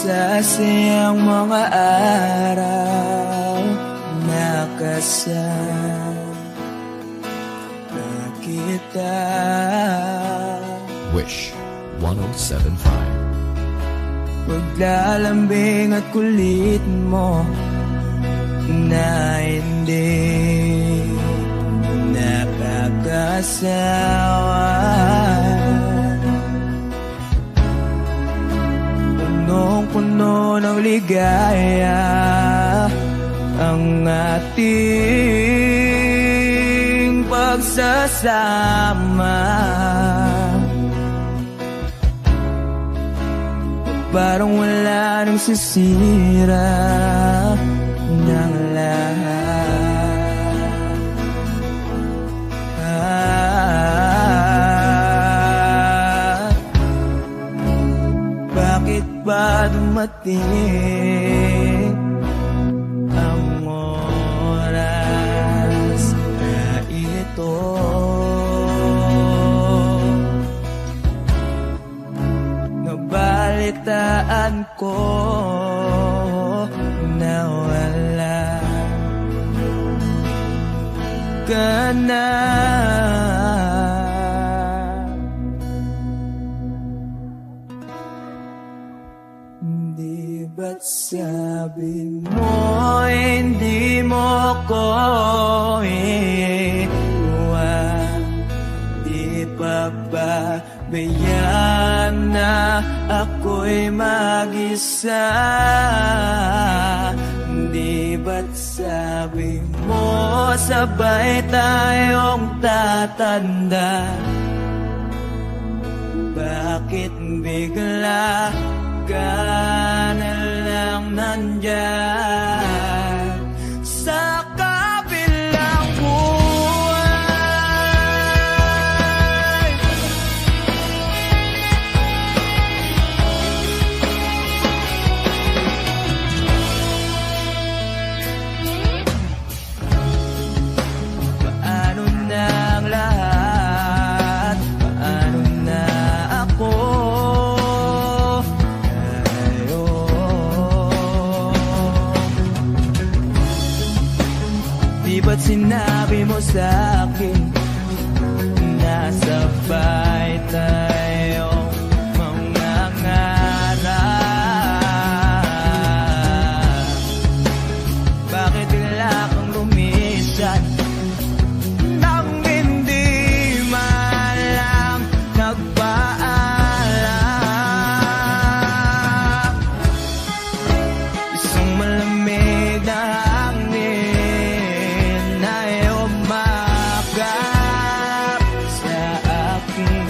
masasayang mga araw na kasama kita. Wish 107.5. Paglalambing at kulit mo na hindi nakakasawa. Punong-puno ng ligaya ang ating pagsasama. Parang wala nang sisira ng lahat. Bakit ba dumating ang oras na ito? Nabalitaan ko na wala ka na. Di ba't sabi mo hindi mo ko iwan? Di pa ba bayaan na ako'y mag-isa? Di ba't sabi mo sabay tayong tatanda? Bakit bigla ka na lang nandyan sa kabilang buhay? Paano na ang lahat? Paano na ako? Di ba't sinabi mo sa'kin na sabay tayong mangangarap? Bakit bigla kang lumisan nang hindi man lang nagpaalam? Isang malamig na hangin ay umakyat sa akin.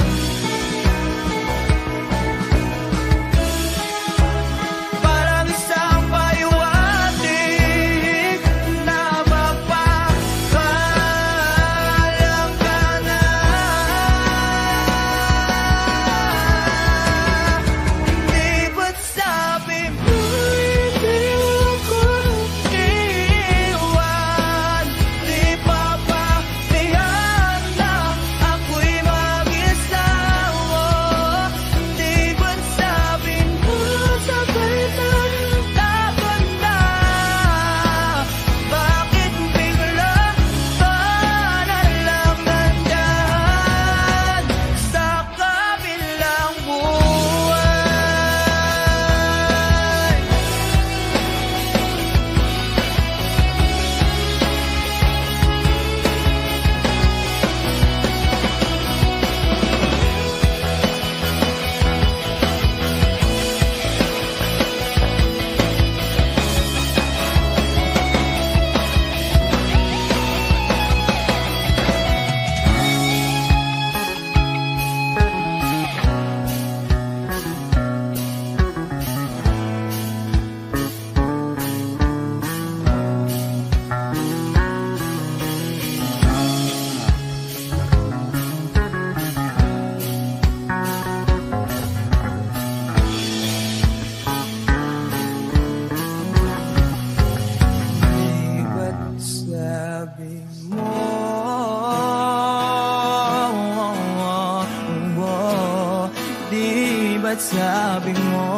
Parang isang paliwanag na mapapaalam ka na. Di ba't sabi mo hindi ako iwan? Di pa ba tiyan na ako'y mag-isa? Di ba't sabi mo sabay tayong tatanda? Bakit bigla ka na lang nandyan sa kabilang buhay? Di ba't sabi mo Di ba't sabi mo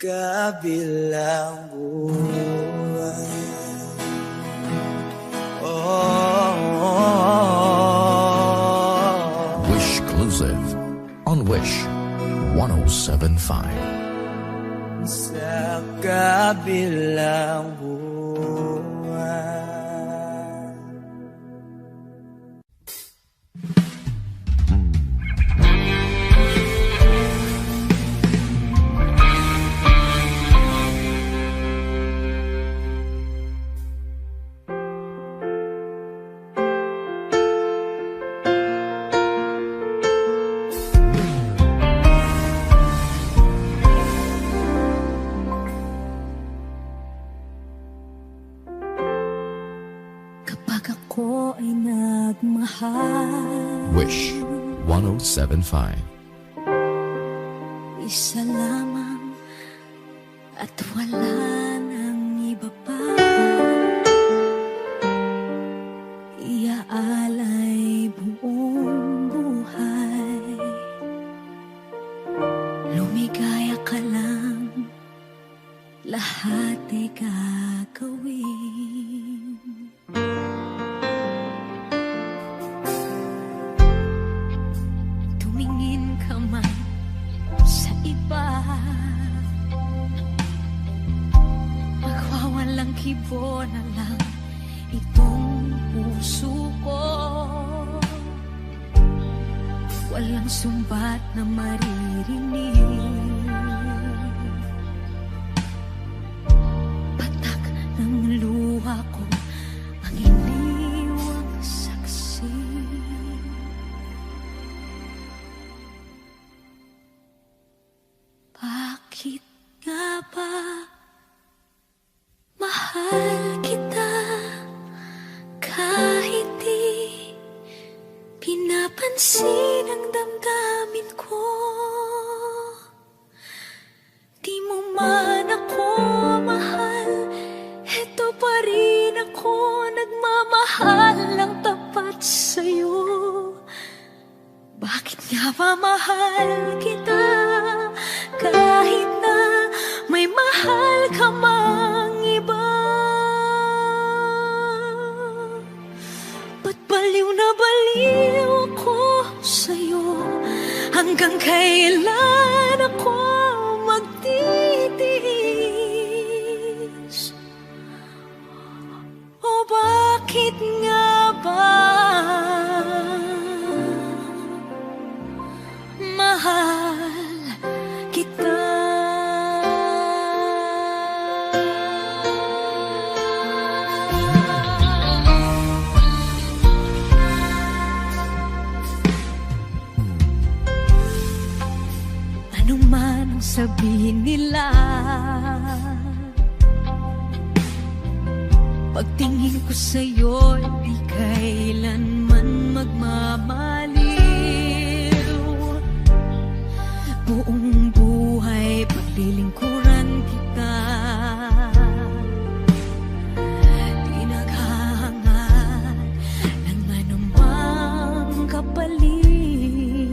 kabilang buhay. Oh, Wish Exclusive on Wish 107.5. sa kabilang buhay. Kapag ako ay nagmahal, Wish 107.5. isa lamang at wala nang iba pa. Iaalay buong buhay, lumigaya ka lang, lahat ay gagawin. Tumingin ka man sa iba, magwawalang kibo na lang itong puso ko. Walang sumbat na maririnig, patak ng luha ko ang iniwang saksi. Bakit nga ba mahal kita kahit di pinapansin ang damdamin ko? Di mo man ako mahal, eto pa rin ako nagmamahal ng tapat sa'yo. Bakit nga ba mahal kita kahit na may mahal ka mang iba? Ba't baliw na baliw ako sa'yo? Hanggang kailan ako magtitiis? O bakit nga ba mahal kita? Ano man ang sabihin nila, pagtingin ko sa'yo, di kailanman magmamaliw. Buong buhay paglilingkuran kita, di naghahangad ng anumang kapalit.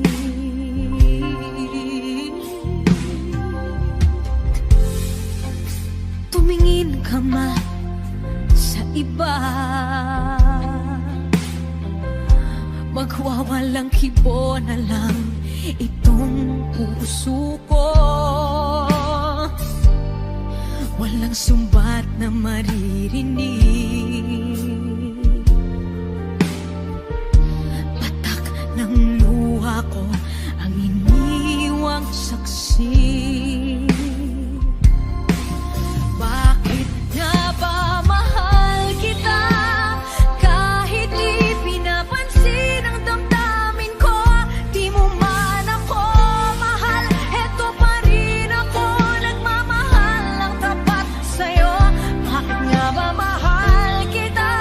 Tumingin ka man sa iba, magwawalang kibo na lang itong puso ko. Walang sumbat na maririnig, patak ng luha ko ang iniwang saksi. Bakit nga ba mahal kita kahit di pinapansin ang damdamin ko? Di mo man ako mahal, eto pa rin ako nagmamahal ng tapat sa'yo. Bakit nga ba mahal kita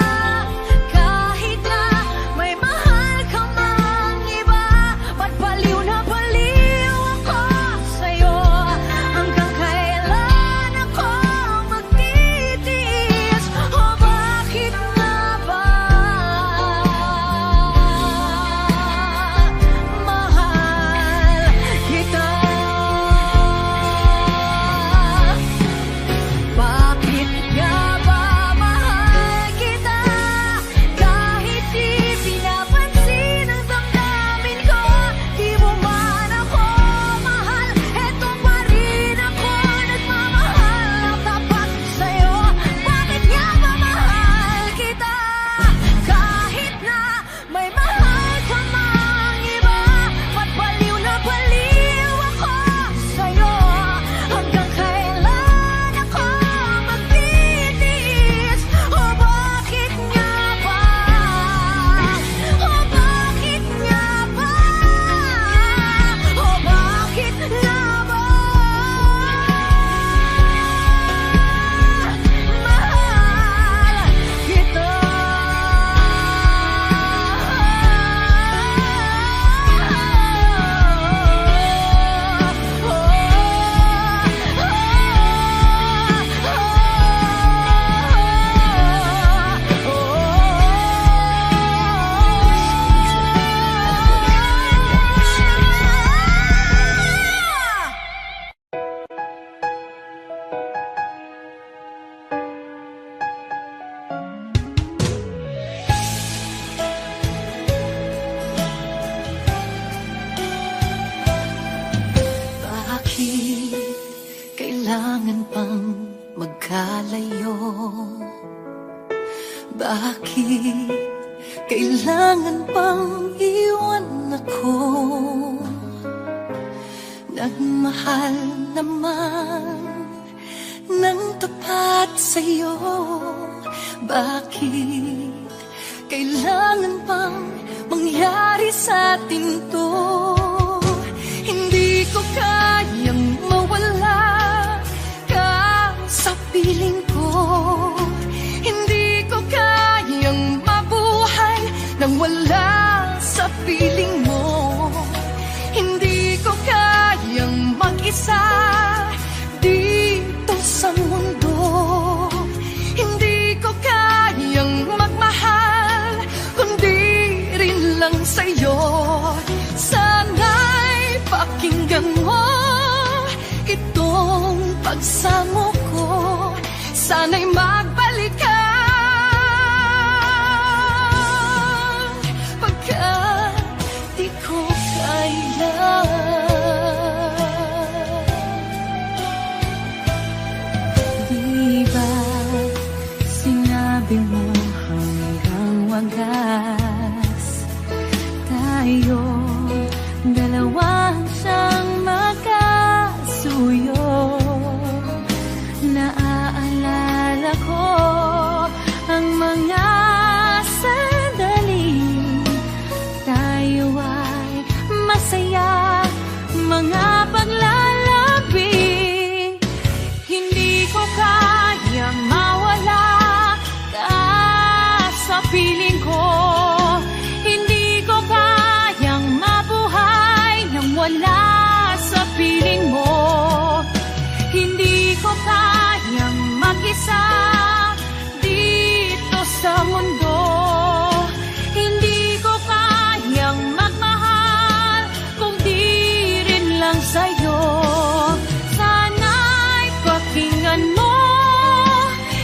kahit na may mahal ka mang iba? Ba't baliw na baliw ako sa'yo? kailangan pang magkalayo? Bakit kailangan pang iwan ako? Nagmahal naman ng tapat sa'yo. Bakit kailangan pang mangyari sa atin to? Hindi ko kayang mawala ka sa piling ko. Hindi ko kayang mabuhay nang wala sa piling mo. Hindi ko kayang mag-isa dito sa mundo. Hindi ko kayang magmahal kundi rin lang sa'yo. Sana'y pakinggan mo itong pagsamo ko. Sana'y magbalik ka pagkat di ko kaya. Di ba sinabi mo hanggang wagas tayo dalawang siyang magkasuyo? Naaalala ko ang mga sandali tayo ay masaya, mga paglalambing. Hindi ko kayang mawala ka sa piling ko. Hindi ko kayang mabuhay nang wala sa piling mo. Hindi ko kayang mag-isa dito sa mundo. Hindi ko kayang magmahal kung di rin lang sa'yo. Sana'y pakinggan mo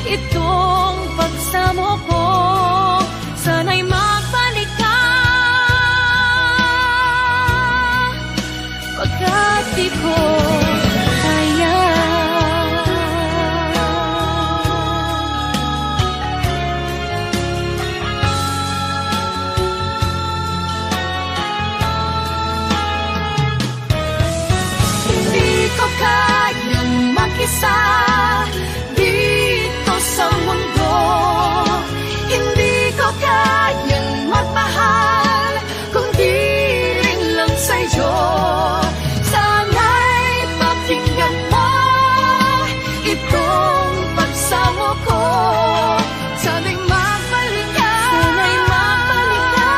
itong pagsamo ko. Sana'y magbalik ka pagkat di ko kaya. Hindi ko kayang mag-isa dito sa mundo. Hindi ko kayang magmahal kung di rin lang sa'yo. Sana'y pakinggan mo itong pagsamo ko. Sana'y magbalik ka. Sana'y magbalik ka.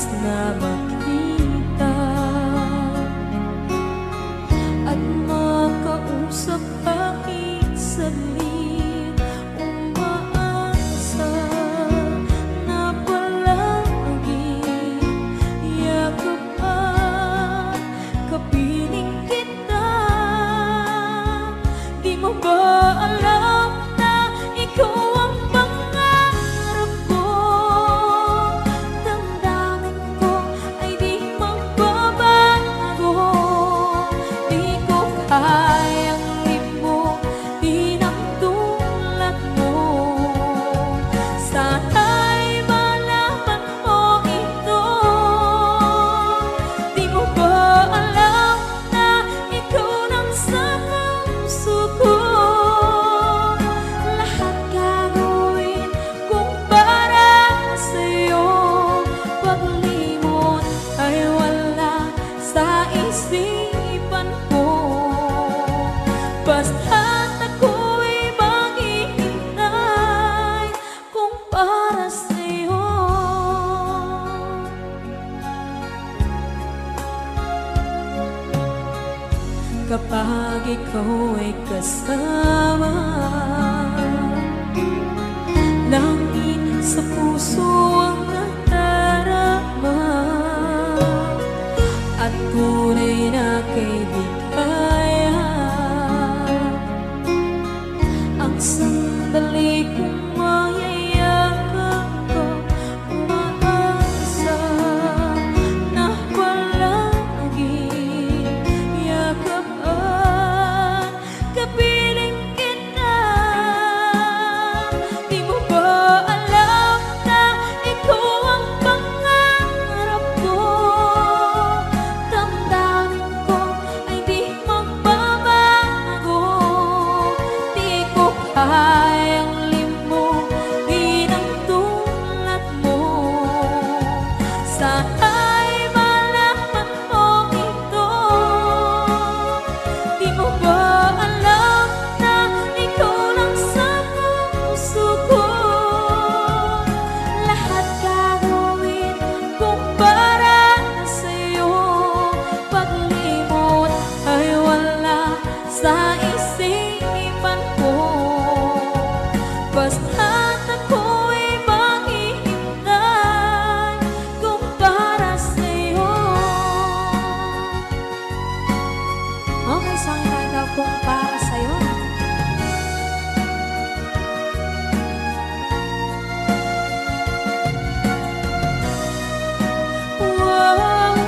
nais na makita at makausap kahit saglit. Umaasa na palagi yakap at kapiling kita. Di mo ba alam na ikaw ang pangarap ko? Damdamin ko ay di magbabago. Di ko kayang limutin ang tulad mo. Sana'y malaman mo ito. Di mo ba alam na ikaw nang sa puso ko? Lahat gagawin kung para sa'yo. Paglimot ay wala sa isipan ko. Basta't ako'y maghihintay kung para sa'yo. Kapag ikaw ay kasama, langit sa puso ang nadarama, at tunay na kaibigan. Ang sandali kong mayayakap ko, umaasa na palagi yakap at kapiling kita. Di mo ba alam na ikaw ang pangarap ko? Damdamin ko ay di magbabago. Di ko kayang limutin ang tulad mo. Sana'y malaman mo ito. Di mo ba alam na ikaw lang sa puso ko? Lahat gagawin kung para sa'yo. Paglimot ay wala sa isipan ko. Basta't ako'y maghihintay kung para sa'yo. Okay, saan kanta kung para sa'yo? Wow, wow,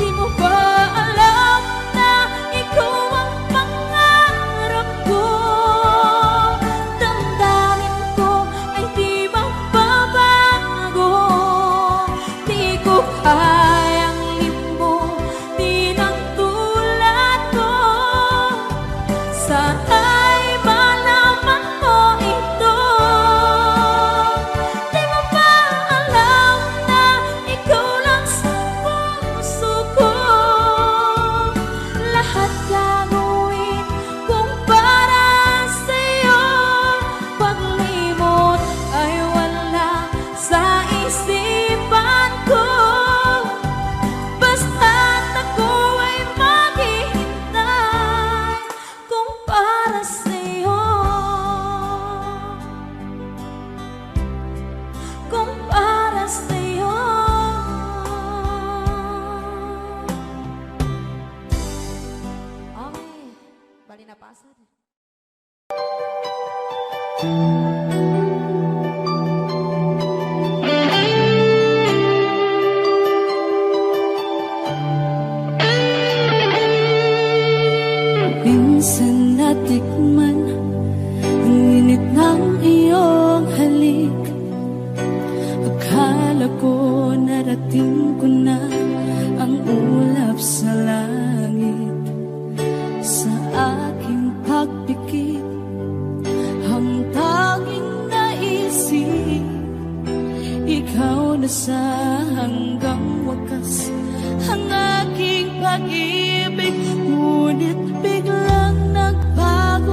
Di mo ba alam na ikaw ang pangarap ko? Damdamin ko ay di magbabago. Di ko kayang limutin ang tulad ko. Sana'y malaman mo ito. Di mo ba alam na ikaw lang sa puso ko? Lahat gagawin kung para sa'yo. Paglimot ay wala sa isipan ko. Basta't ako ay maghihintay kung para sa'yo. Kung para sa'yo. Okay, bali na pasad. Minsan natikman ang init ng iyong halik. Akala ko narating ko na ang ulap sa langit. Sa aking pagpikit, ang tanging naisip, ikaw na sa hanggang wakas ang aking pag-ibig. Ngunit biglang nagbago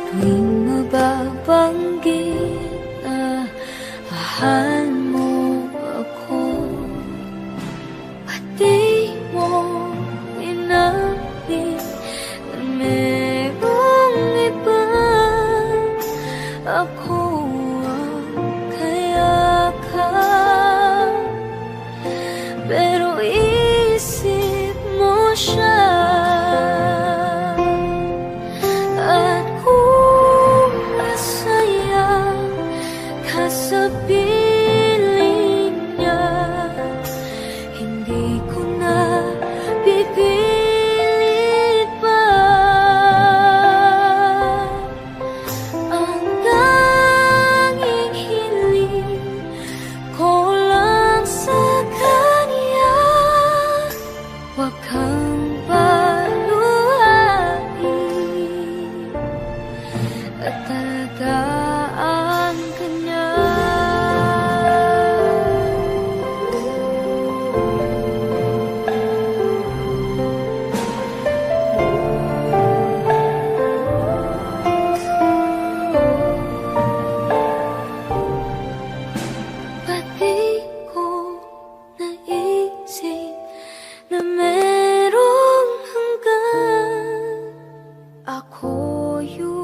Tuwing mababanggit na mahal mo ako, pati mo inamin na merong iba. Ako ang kayakap, pero isip mo siya. At kung masaya ka sa piling niya, hindi ko na pipilit pa. Ang tanging hiling ko lang sa kanya, huwag kang paluhain at talagaan ka niya. Pati ko naisip na merong hanggan, ako yun.